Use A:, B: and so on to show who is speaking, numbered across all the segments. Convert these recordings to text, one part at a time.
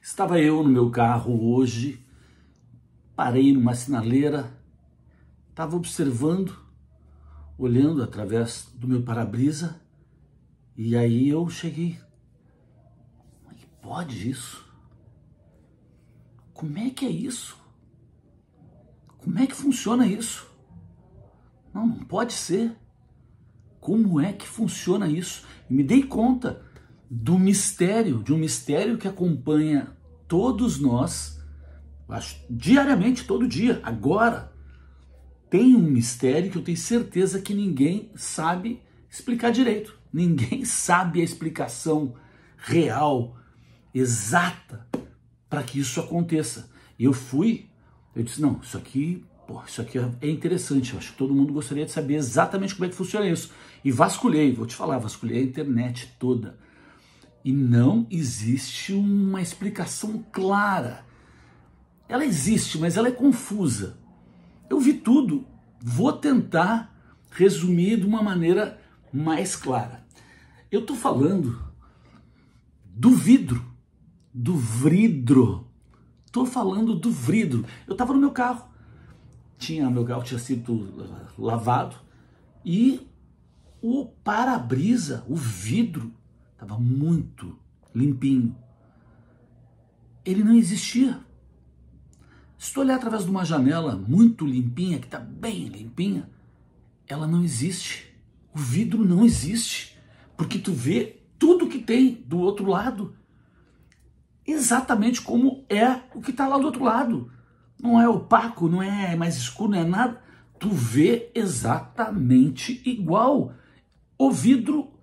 A: Estava eu no meu carro hoje, parei numa sinaleira, estava observando, olhando através do meu para-brisa, e aí eu cheguei. Como é que pode isso? Como é que é isso? Como é que funciona isso? Não pode ser. Como é que funciona isso? E me dei conta do mistério, de um mistério que acompanha todos nós, acho, diariamente, todo dia, agora. Tem um mistério que eu tenho certeza que ninguém sabe explicar direito. Ninguém sabe a explicação real, exata, para que isso aconteça. Eu disse, não, isso aqui é interessante, eu acho que todo mundo gostaria de saber exatamente como é que funciona isso. E vasculhei, vou te falar, vasculhei a internet toda. E não existe uma explicação clara. Ela existe, mas ela é confusa. Eu vi tudo, vou tentar resumir de uma maneira mais clara. Eu estou falando do vidro, Estou falando do vidro. Eu estava no meu carro, meu carro tinha sido lavado e o para-brisa, o vidro, estava muito limpinho. Ele não existia. Se tu olhar através de uma janela muito limpinha, que está bem limpinha, ela não existe. O vidro não existe, porque tu vê tudo que tem do outro lado, exatamente como é o que está lá do outro lado. Não é opaco, não é mais escuro, não é nada. Tu vê exatamente igual. O vidro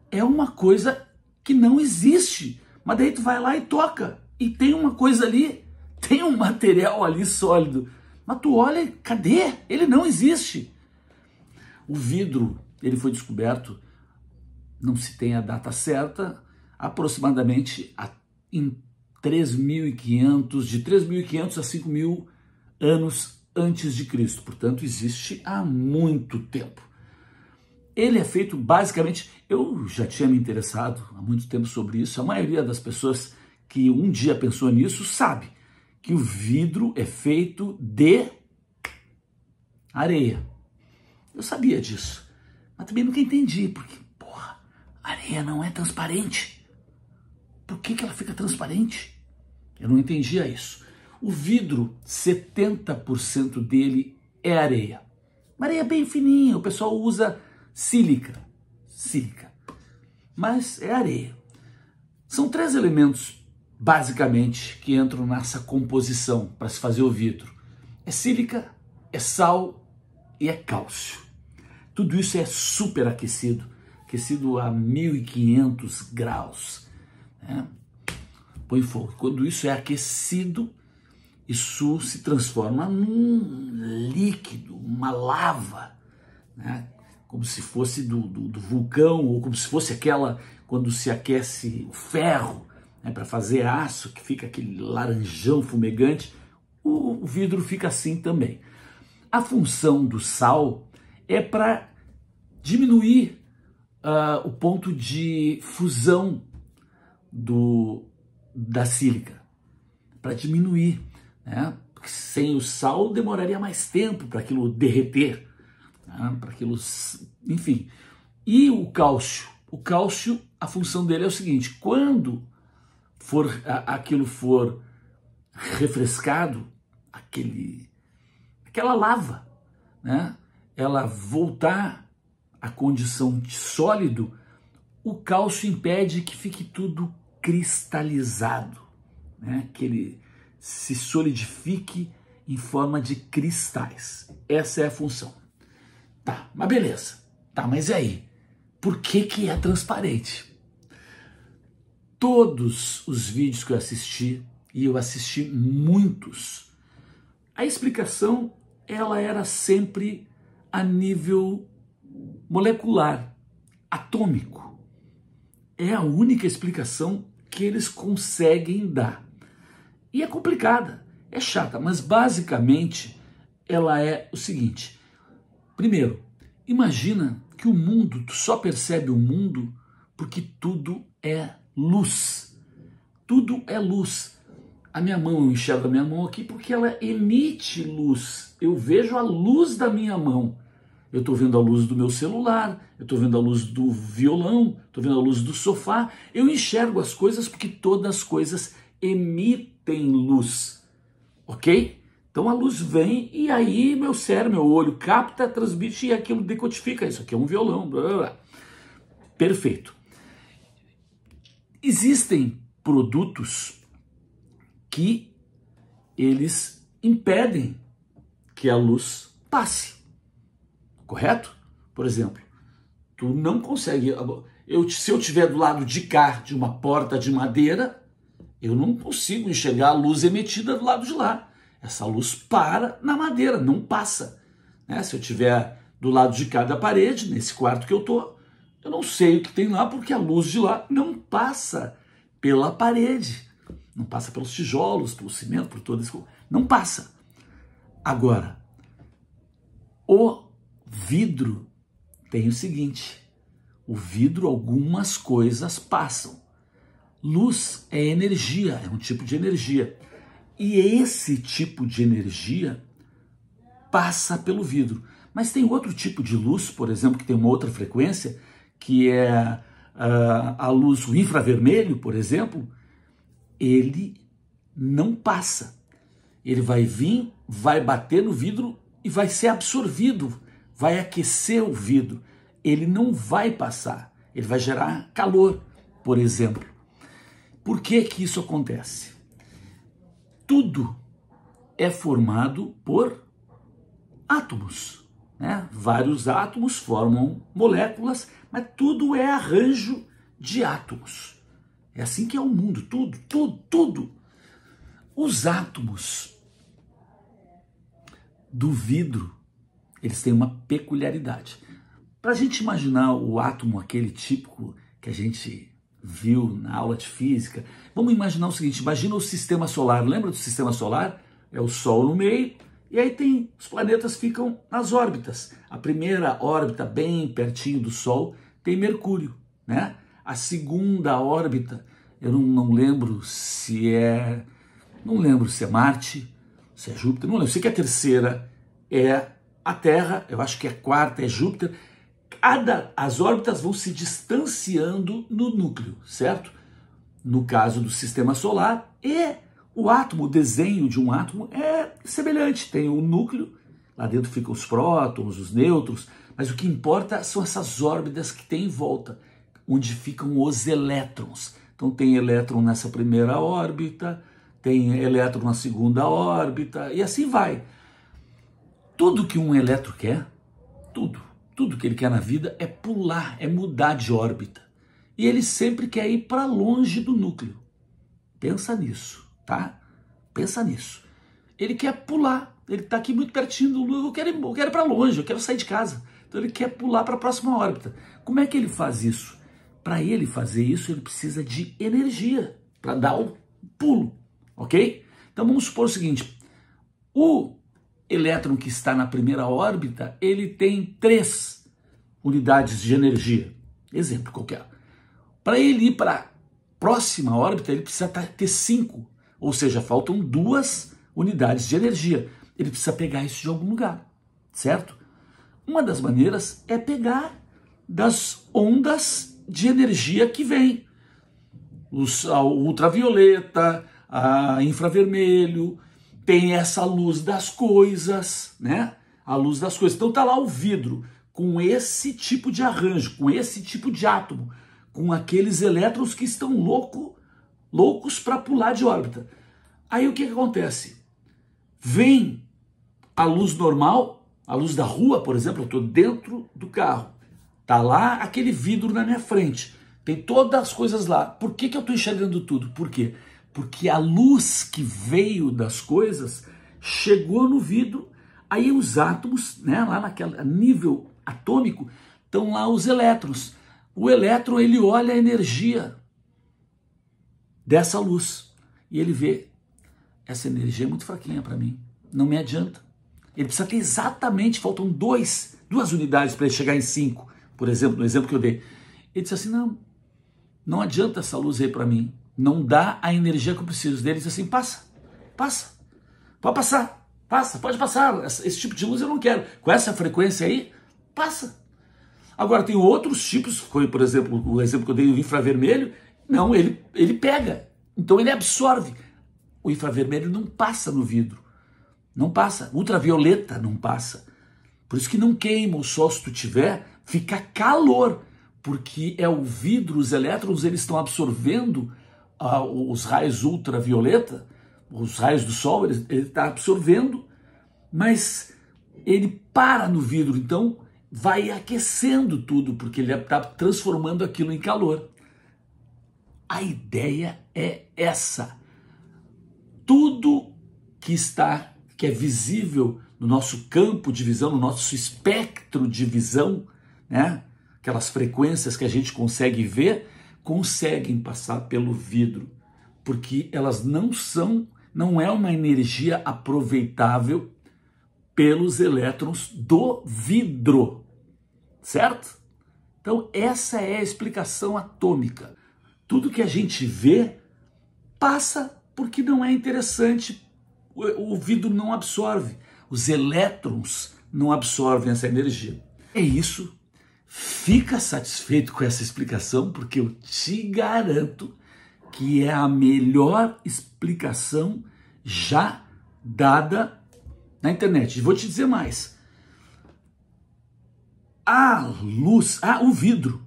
A: é uma coisa que não existe, mas daí tu vai lá e toca, e tem uma coisa ali, tem um material ali sólido, mas tu olha, cadê? Ele não existe. O vidro, ele foi descoberto, não se tem a data certa, aproximadamente em de 3.500 a 5.000 anos antes de Cristo, portanto existe há muito tempo. Ele é feito basicamente, eu já tinha me interessado há muito tempo sobre isso, a maioria das pessoas que um dia pensou nisso sabe que o vidro é feito de areia. Eu sabia disso, mas também nunca entendi, porque, porra, areia não é transparente. Por que ela fica transparente? Eu não entendia isso. O vidro, 70% dele é areia. Uma areia bem fininha, o pessoal usa sílica, mas é areia. São 3 elementos, basicamente, que entram nessa composição para se fazer o vidro. É sílica, é sal e é cálcio. Tudo isso é super aquecido a 1.500 graus. Né? Põe fogo. Quando isso é aquecido, isso se transforma num líquido, uma lava, né? Como se fosse do vulcão, ou como se fosse aquela, quando se aquece o ferro, né, para fazer aço, que fica aquele laranjão fumegante, o vidro fica assim também. A função do sal é para diminuir o ponto de fusão da sílica, para diminuir, né? Porque sem o sal demoraria mais tempo para aquilo derreter, né? Para aquilo, enfim. E o cálcio, a função dele é o seguinte: quando aquilo for refrescado, aquela lava, né? Ela voltar à condição de sólido, o cálcio impede que fique tudo cristalizado, né? Que ele se solidifique em forma de cristais. Essa é a função. Tá, mas beleza. Tá, mas e aí? Por que é transparente? Todos os vídeos que eu assisti, e eu assisti muitos, a explicação ela era sempre a nível molecular, atômico. É a única explicação que eles conseguem dar. E é complicada, é chata, mas basicamente ela é o seguinte. Primeiro, imagina que o mundo, tu só percebe o mundo porque tudo é luz. Tudo é luz. A minha mão, eu enxergo a minha mão aqui porque ela emite luz. Eu vejo a luz da minha mão. Eu estou vendo a luz do meu celular, eu estou vendo a luz do violão, estou vendo a luz do sofá. Eu enxergo as coisas porque todas as coisas emitem luz, ok? Então a luz vem e aí meu cérebro, meu olho capta, transmite e aquilo decodifica. Isso aqui é um violão, blá, blá, blá. Perfeito. Existem produtos que eles impedem que a luz passe. Correto? Por exemplo, tu não consegue... se eu estiver do lado de cá de uma porta de madeira, eu não consigo enxergar a luz emitida do lado de lá. Essa luz para na madeira, não passa. Né? Se eu estiver do lado de cá da parede, nesse quarto que eu estou, eu não sei o que tem lá, porque a luz de lá não passa pela parede. Não passa pelos tijolos, pelo cimento, por todas as coisas. Não passa. Agora, o vidro tem o seguinte: o vidro, algumas coisas passam. Luz é energia, é um tipo de energia. E esse tipo de energia passa pelo vidro. Mas tem outro tipo de luz, por exemplo, que tem uma outra frequência, que é a luz, o infravermelho, por exemplo, ele não passa. Ele vai vir, vai bater no vidro e vai ser absorvido, vai aquecer o vidro. Ele não vai passar, ele vai gerar calor, por exemplo. Por que que isso acontece? Tudo é formado por átomos, né? Vários átomos formam moléculas, mas tudo é arranjo de átomos. É assim que é o mundo, tudo. Os átomos do vidro, eles têm uma peculiaridade. Para a gente imaginar o átomo, aquele típico que a gente viu na aula de física, vamos imaginar o seguinte: imagina o sistema solar. Lembra do sistema solar? É o Sol no meio, e aí tem os planetas ficam nas órbitas. A primeira órbita, bem pertinho do Sol, tem Mercúrio, né? A segunda órbita, eu não lembro se é... Não lembro se é Marte, se é Júpiter, não lembro. Sei que a terceira é a Terra, eu acho que a quarta é Júpiter. As órbitas vão se distanciando no núcleo, certo? No caso do sistema solar, e o átomo, o desenho de um átomo é semelhante. Tem o núcleo, lá dentro ficam os prótons, os nêutrons, mas o que importa são essas órbitas que tem em volta, onde ficam os elétrons. Então tem elétron nessa primeira órbita, tem elétron na segunda órbita, e assim vai. Tudo que um elétron quer, tudo que ele quer na vida é pular, é mudar de órbita. E ele sempre quer ir para longe do núcleo. Pensa nisso, tá? Pensa nisso. Ele quer pular, ele está aqui muito pertinho do núcleo, eu quero ir para longe, eu quero sair de casa. Então ele quer pular para a próxima órbita. Como é que ele faz isso? Para ele fazer isso, ele precisa de energia para dar o pulo, ok? Então vamos supor o seguinte: o elétron que está na primeira órbita, ele tem 3 unidades de energia. Exemplo qualquer. Para ele ir para a próxima órbita, ele precisa ter 5. Ou seja, faltam 2 unidades de energia. Ele precisa pegar isso de algum lugar, certo? Uma das maneiras é pegar das ondas de energia que vem. A ultravioleta, a infravermelho, tem essa luz das coisas, né? A luz das coisas. Então tá lá o vidro com esse tipo de arranjo, com esse tipo de átomo, com aqueles elétrons que estão loucos para pular de órbita. Aí o que acontece? Vem a luz normal, a luz da rua, por exemplo, eu estou dentro do carro, tá lá aquele vidro na minha frente, tem todas as coisas lá. Por que eu estou enxergando tudo? Por quê? Porque a luz que veio das coisas chegou no vidro, aí os átomos, né, lá naquele nível atômico, estão lá os elétrons. O elétron, ele olha a energia dessa luz e ele vê: essa energia é muito fraquinha para mim, não me adianta. Ele precisa ter exatamente, faltam 2 unidades para ele chegar em 5, por exemplo, no exemplo que eu dei. Ele disse assim: não adianta essa luz aí para mim. não dá a energia que eu preciso. Deles assim, passa, pode passar, pode passar, esse tipo de luz eu não quero. Com essa frequência aí, passa. Agora tem outros tipos, por exemplo, o exemplo que eu dei do infravermelho, não, ele pega, então ele absorve. O infravermelho não passa no vidro, não passa, ultravioleta não passa. Por isso que não queima o sol, se tu tiver, fica calor, porque é o vidro, os elétrons, eles estão absorvendo os raios ultravioleta, os raios do sol, ele está absorvendo, mas ele para no vidro, então vai aquecendo tudo, porque ele está transformando aquilo em calor. A ideia é essa. Tudo que é visível no nosso campo de visão, no nosso espectro de visão, né? Aquelas frequências que a gente consegue ver, conseguem passar pelo vidro, porque elas não é uma energia aproveitável pelos elétrons do vidro, certo? Então essa é a explicação atômica. Tudo que a gente vê passa porque não é interessante, o vidro não absorve, os elétrons não absorvem essa energia. É isso, fica satisfeito com essa explicação, porque eu te garanto que é a melhor explicação já dada na internet. E vou te dizer mais, a luz, o vidro,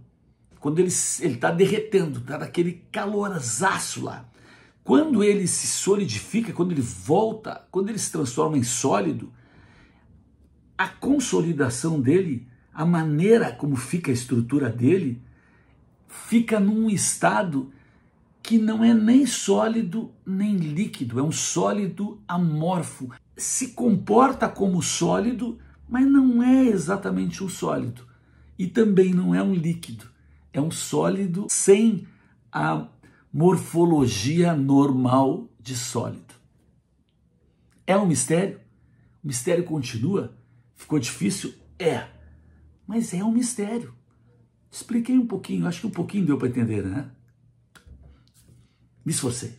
A: quando ele está derretendo, está naquele calorzaço lá, quando ele se solidifica, quando ele volta, quando ele se transforma em sólido, a consolidação dele, a maneira como fica a estrutura dele, fica num estado que não é nem sólido nem líquido, é um sólido amorfo. Se comporta como sólido, mas não é exatamente um sólido. E também não é um líquido, é um sólido sem a morfologia normal de sólido. É um mistério? O mistério continua? Ficou difícil? É. Mas é um mistério. Expliquei um pouquinho, acho que um pouquinho deu para entender, né? Me esforcei.